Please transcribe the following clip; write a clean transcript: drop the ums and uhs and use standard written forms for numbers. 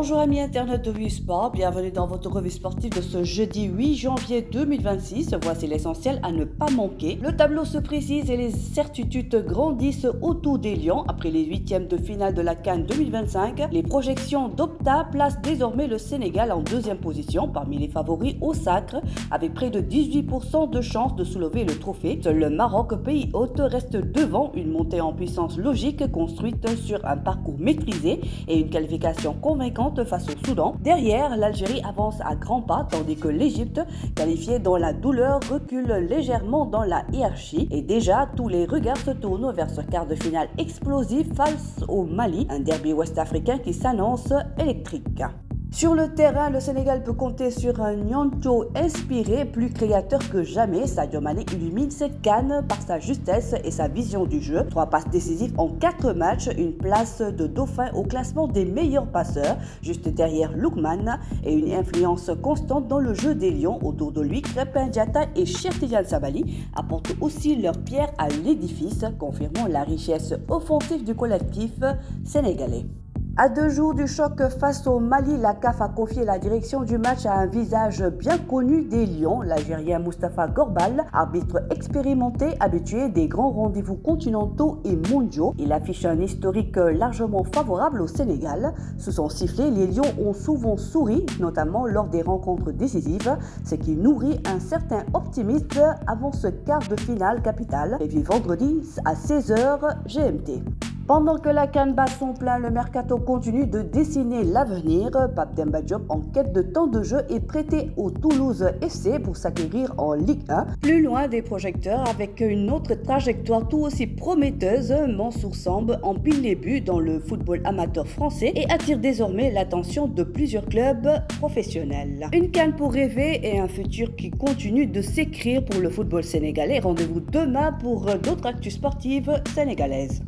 Bonjour amis internautes de Wii Sport, bienvenue dans votre revue sportive de ce jeudi 8 janvier 2026. Voici l'essentiel à ne pas manquer. Le tableau se précise et les certitudes grandissent autour des Lions. Après les huitièmes de finale de la CAN 2025, les projections d'Opta placent désormais le Sénégal en deuxième position parmi les favoris au sacre, avec près de 18% de chances de soulever le trophée. Seul le Maroc, pays hôte, reste devant, une montée en puissance logique construite sur un parcours maîtrisé et une qualification convaincante face au Soudan. Derrière, l'Algérie avance à grands pas tandis que l'Égypte, qualifiée dans la douleur, recule légèrement dans la hiérarchie. Et déjà, tous les regards se tournent vers ce quart de finale explosif face au Mali, un derby ouest-africain qui s'annonce électrique. Sur le terrain, le Sénégal peut compter sur un Gnonto inspiré, plus créateur que jamais. Sadio Mané illumine cette CAN par sa justesse et sa vision du jeu. 3 passes décisives en 4 matchs, une place de dauphin au classement des meilleurs passeurs, juste derrière Lookman, et une influence constante dans le jeu des Lions. Autour de lui, Krépin Diatta et Cheikh Tidiane Sabaly apportent aussi leur pierre à l'édifice, confirmant la richesse offensive du collectif sénégalais. À 2 jours du choc face au Mali, la CAF a confié la direction du match à un visage bien connu des Lions, l'Algérien Mustapha Gorbal, arbitre expérimenté, habitué des grands rendez-vous continentaux et mondiaux. Il affiche un historique largement favorable au Sénégal. Sous son sifflet, les Lions ont souvent souri, notamment lors des rencontres décisives, ce qui nourrit un certain optimisme avant ce quart de finale capitale, prévu vendredi à 16h GMT. Pendant que la CAN bat son plein, le mercato continue de dessiner l'avenir. Pape Demba Diop, en quête de temps de jeu, est prêté au Toulouse FC pour s'acquérir en Ligue 1. Plus loin des projecteurs, avec une autre trajectoire tout aussi prometteuse, Mansour Samb empile les buts dans le football amateur français et attire désormais l'attention de plusieurs clubs professionnels. Une CAN pour rêver et un futur qui continue de s'écrire pour le football sénégalais. Rendez-vous demain pour d'autres actus sportives sénégalaises.